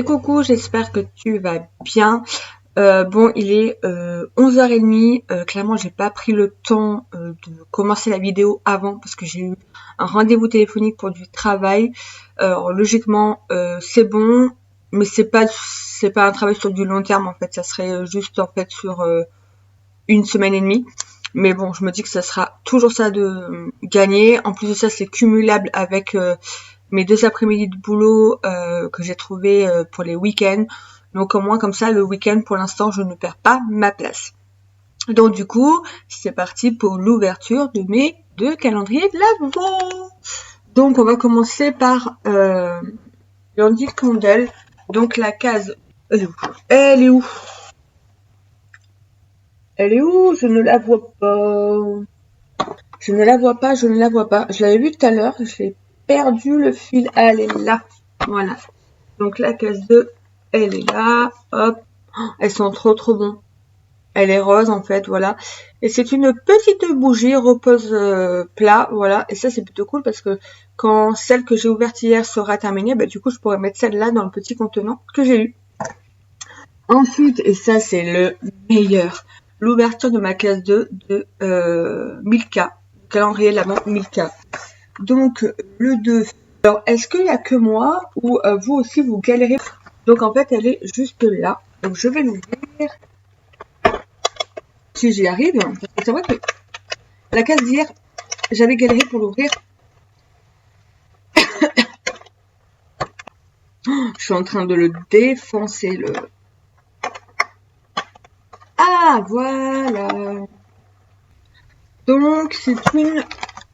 Et coucou, j'espère que tu vas bien. Bon, il est 11h30. Clairement, j'ai pas pris le temps de commencer la vidéo avant parce que j'ai eu un rendez-vous téléphonique pour du travail. Alors, logiquement, c'est bon, mais c'est pas un travail sur du long terme en fait. Ça serait juste en fait sur une semaine et demie. Mais bon, je me dis que ça sera toujours ça de gagner. En plus de ça, c'est cumulable avec mes 2 après-midi de boulot que j'ai trouvé pour les week-ends. Donc au moins comme ça, le week-end, pour l'instant, je ne perds pas ma place. Donc du coup, c'est parti pour l'ouverture de mes 2 calendriers de l'Avent. Donc on va commencer par Yandy Candle. Donc la case... Elle est où? Elle est où? Je ne la vois pas. Je ne la vois pas, je ne la vois pas. Je l'avais vue tout à l'heure, j'ai perdu le fil. Ah, elle est là. Voilà. Donc la case 2, elle est là. Hop. Elles sont trop bon. Elle est rose en fait, voilà. Et c'est une petite bougie repose plat, voilà. Et ça c'est plutôt cool parce que quand celle que j'ai ouverte hier sera terminée, bah du coup je pourrais mettre celle-là dans le petit contenant que j'ai eu. Ensuite, et ça c'est le meilleur, l'ouverture de ma case 2 de Milka. Calendrier de l'Avent Milka. Donc le 2. Alors est-ce qu'il n'y a que moi ou vous aussi vous galérez? Donc en fait elle est juste là. Donc je vais l'ouvrir. Si j'y arrive, parce que c'est vrai que la case d'hier, j'avais galéré pour l'ouvrir. Je suis en train de le défoncer le. Ah voilà. Donc c'est une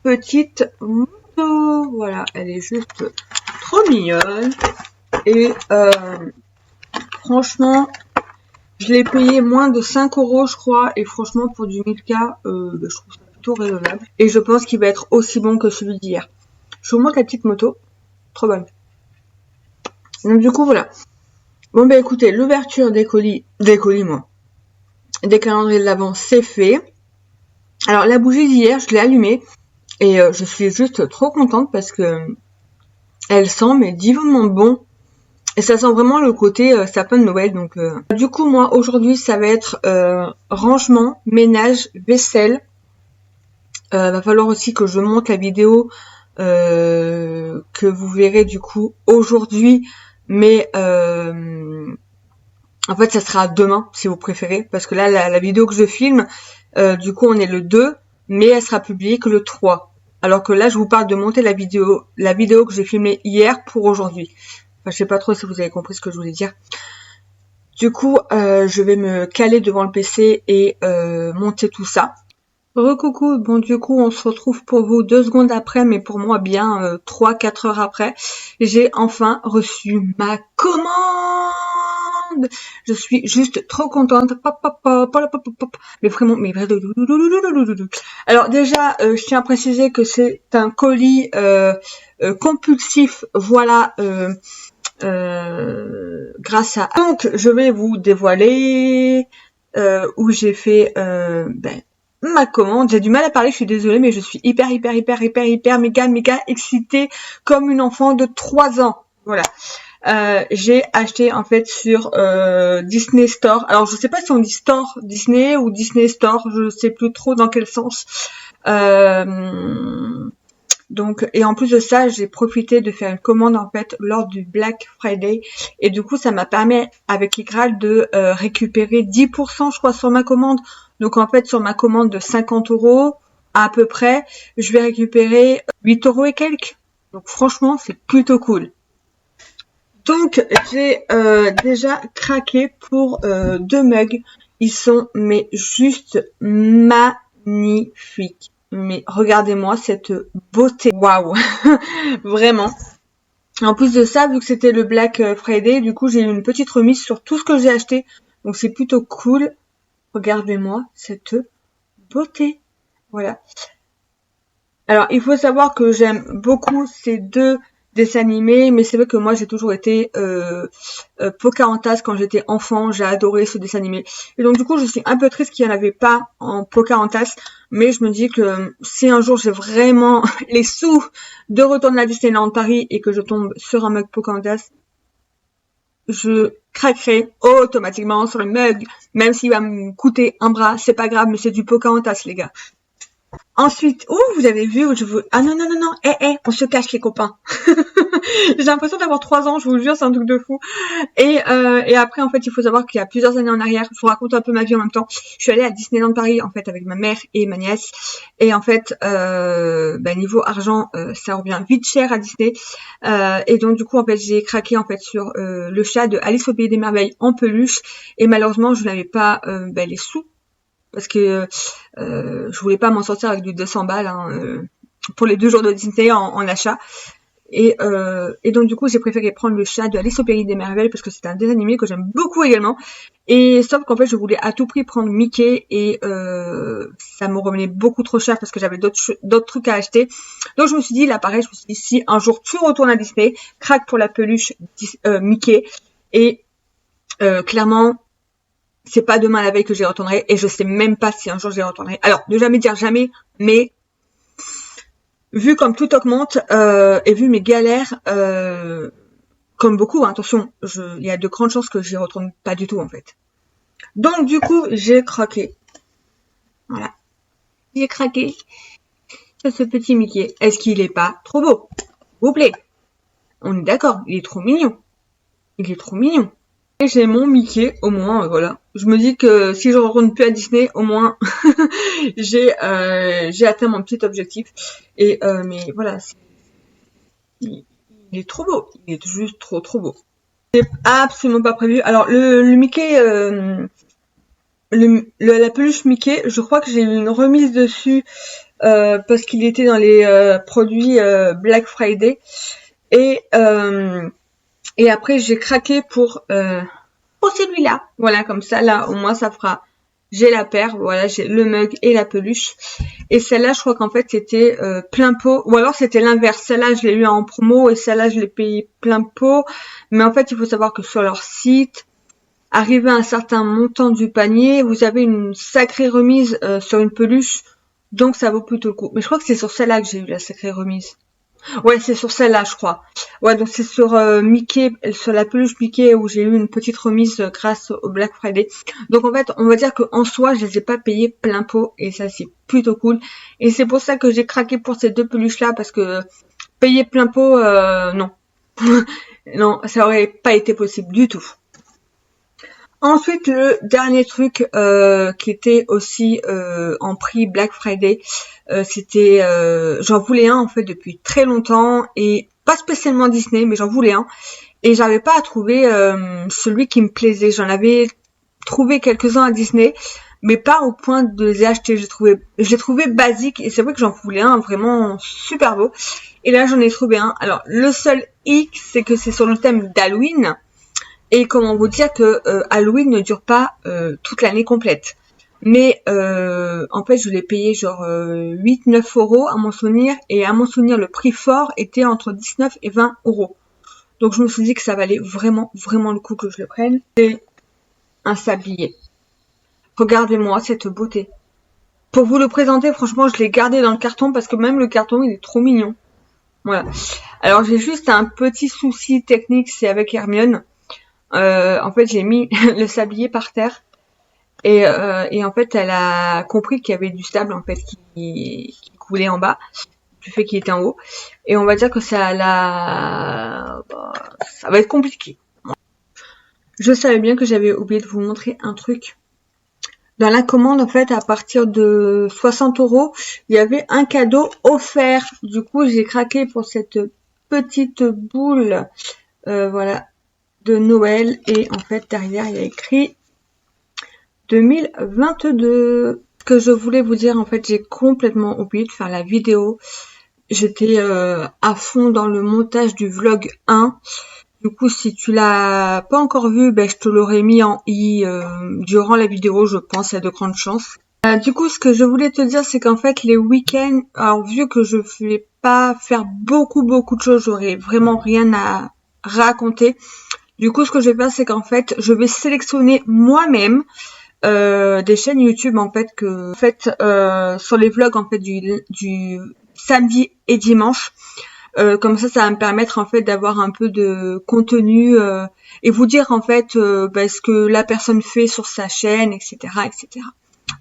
petite moto. Voilà, elle est juste trop mignonne. Et franchement, je l'ai payé moins de 5 €, je crois. Et franchement, pour du Milka, je trouve ça plutôt raisonnable. Et je pense qu'il va être aussi bon que celui d'hier. Je vous montre la petite moto. Trop bonne. Donc du coup, voilà. Bon, bah écoutez, l'ouverture des colis moi. Des calendriers de l'Avent, c'est fait. Alors, la bougie d'hier, je l'ai allumée. Et je suis juste trop contente parce que elle sent, mais divinement bon. Et ça sent vraiment le côté sapin de Noël. Donc, du coup, moi, aujourd'hui, ça va être rangement, ménage, vaisselle. Va falloir aussi que je monte la vidéo que vous verrez du coup aujourd'hui. Mais en fait, ça sera demain, si vous préférez. Parce que là, la vidéo que je filme, du coup, on est le 2, mais elle sera publiée que le 3. Alors que là, je vous parle de monter la vidéo que j'ai filmée hier pour aujourd'hui. Enfin, je sais pas trop si vous avez compris ce que je voulais dire. Du coup, je vais me caler devant le PC et monter tout ça. Recoucou, bon du coup on se retrouve pour vous 2 secondes après, mais pour moi bien 3-4 heures après. J'ai enfin reçu ma commande. Je suis juste trop contente. Mais vraiment, mais alors déjà, je tiens à préciser que c'est un colis compulsif, voilà. Grâce à... Donc je vais vous dévoiler où j'ai fait ma commande. J'ai du mal à parler, je suis désolée, mais je suis hyper méga excitée comme une enfant de 3 ans. Voilà. J'ai acheté en fait sur Disney Store. Alors je sais pas si on dit Store Disney ou Disney Store, je sais plus trop dans quel sens. Donc, et en plus de ça, j'ai profité de faire une commande en fait lors du Black Friday, et du coup ça m'a permis avec Igral de récupérer 10% je crois sur ma commande. Donc en fait sur ma commande de 50 € à peu près, je vais récupérer 8 € et quelques. Donc franchement c'est plutôt cool. Donc j'ai déjà craqué pour 2 mugs. Ils sont mais juste magnifiques. Mais regardez-moi cette beauté. Waouh. Vraiment. En plus de ça, vu que c'était le Black Friday, du coup, j'ai eu une petite remise sur tout ce que j'ai acheté. Donc, c'est plutôt cool. Regardez-moi cette beauté. Voilà. Alors, il faut savoir que j'aime beaucoup ces 2 dessins animés, mais c'est vrai que moi, j'ai toujours été Pocahontas quand j'étais enfant. J'ai adoré ce dessin animé. Et donc, du coup, je suis un peu triste qu'il n'y en avait pas en Pocahontas. Mais je me dis que si un jour j'ai vraiment les sous de retourner à Disneyland Paris et que je tombe sur un mug Pocahontas, je craquerai automatiquement sur le mug, même s'il va me coûter un bras, c'est pas grave, mais c'est du Pocahontas, les gars. Ensuite, vous avez vu, ah non, on se cache les copains. J'ai l'impression d'avoir 3 ans, je vous le jure, c'est un truc de fou. Et après, en fait, il faut savoir qu'il y a plusieurs années en arrière, je vous raconte un peu ma vie en même temps. Je suis allée à Disneyland Paris, en fait, avec ma mère et ma nièce. Et en fait, niveau argent, ça revient vite cher à Disney. Et donc, du coup, en fait, j'ai craqué, en fait, sur le chat de Alice au Pays des Merveilles en peluche. Et malheureusement, je n'avais pas les sous. Parce que je voulais pas m'en sortir avec du 200 balles pour les 2 jours de Disney en achat. Et donc du coup j'ai préféré prendre le chat de Alice au Pays des Merveilles parce que c'est un dessin animé que j'aime beaucoup également. Et sauf qu'en fait je voulais à tout prix prendre Mickey et ça me revenait beaucoup trop cher parce que j'avais d'autres trucs à acheter. Donc je me suis dit là pareil, je me suis dit si un jour tu retournes à Disney, craque pour la peluche Mickey et clairement c'est pas demain la veille que j'y retournerai et je sais même pas si un jour j'y retournerai. Alors, ne jamais dire jamais, mais vu comme tout augmente et vu mes galères, comme beaucoup, attention, il y a de grandes chances que j'y retourne pas du tout en fait. Donc du coup, j'ai craqué. Voilà. J'ai craqué sur ce petit Mickey. Est-ce qu'il est pas trop beau? S'il vous plaît. On est d'accord, il est trop mignon. Il est trop mignon. Et j'ai mon Mickey, au moins, voilà. Je me dis que si je retourne plus à Disney, au moins, j'ai atteint mon petit objectif. Et mais voilà, il est trop beau. Il est juste trop beau. C'est absolument pas prévu. Alors le Mickey, la peluche Mickey, je crois que j'ai eu une remise dessus parce qu'il était dans les produits Black Friday. Et après, j'ai craqué pour celui-là. Voilà, comme ça, là, au moins, ça fera. J'ai la paire, voilà, j'ai le mug et la peluche. Et celle-là, je crois qu'en fait, c'était plein pot. Ou alors, c'était l'inverse. Celle-là, je l'ai eu en promo et celle-là, je l'ai payé plein pot. Mais en fait, il faut savoir que sur leur site, arrivé à un certain montant du panier, vous avez une sacrée remise sur une peluche. Donc, ça vaut plutôt le coup. Mais je crois que c'est sur celle-là que j'ai eu la sacrée remise. Ouais, c'est sur celle-là, je crois. Ouais, donc c'est sur Mickey, sur la peluche Mickey où j'ai eu une petite remise grâce au Black Friday. Donc en fait, on va dire qu'en soi, je les ai pas payés plein pot et ça c'est plutôt cool. Et c'est pour ça que j'ai craqué pour ces 2 peluches-là parce que payer plein pot, non. Non, ça aurait pas été possible du tout. Ensuite, le dernier truc qui était aussi en prix Black Friday, c'était, j'en voulais un en fait depuis très longtemps et pas spécialement Disney, mais j'en voulais un et j'avais pas à trouver celui qui me plaisait. J'en avais trouvé quelques-uns à Disney, mais pas au point de les acheter. Je l'ai trouvé basique et c'est vrai que j'en voulais un vraiment super beau. Et là, j'en ai trouvé un. Alors, le seul hic, c'est que c'est sur le thème d'Halloween. Et comment vous dire que Halloween ne dure pas toute l'année complète. Mais en fait, je l'ai payé genre 8-9 euros à mon souvenir. Et à mon souvenir, le prix fort était entre 19 et 20 euros. Donc je me suis dit que ça valait vraiment le coup que je le prenne. C'est un sablier. Regardez-moi cette beauté. Pour vous le présenter, franchement, je l'ai gardé dans le carton parce que même le carton, il est trop mignon. Voilà. Alors j'ai juste un petit souci technique, c'est avec Hermione. En fait, j'ai mis le sablier par terre et en fait, elle a compris qu'il y avait du sable en fait qui coulait en bas du fait qu'il était en haut. Et on va dire que ça va être compliqué. Je savais bien que j'avais oublié de vous montrer un truc. Dans la commande, en fait, à partir de 60 euros, il y avait un cadeau offert. Du coup, j'ai craqué pour cette petite boule, voilà, de Noël. Et en fait, derrière, il y a écrit 2022. Ce que je voulais vous dire, en fait, j'ai complètement oublié de faire la vidéo. J'étais à fond dans le montage du vlog 1. Du coup, si tu l'as pas encore vu, ben, je te l'aurais mis en i durant la vidéo, je pense, il y a de grandes chances. Du coup, ce que je voulais te dire, c'est qu'en fait, les week-ends, alors vu que je ne vais pas faire beaucoup de choses, j'aurais vraiment rien à raconter. Du coup, ce que je vais faire, c'est qu'en fait, je vais sélectionner moi-même des chaînes YouTube, en fait, sur les vlogs, en fait, du samedi et dimanche. Comme ça va me permettre en fait d'avoir un peu de contenu et vous dire en fait ce que la personne fait sur sa chaîne, etc., etc.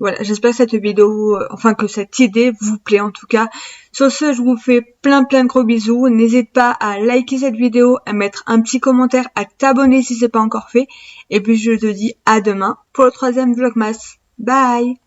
Voilà, j'espère que cette vidéo, que cette idée vous plaît en tout cas. Sur ce, je vous fais plein de gros bisous. N'hésite pas à liker cette vidéo, à mettre un petit commentaire, à t'abonner si c'est pas encore fait. Et puis je te dis à demain pour le 3e Vlogmas. Bye!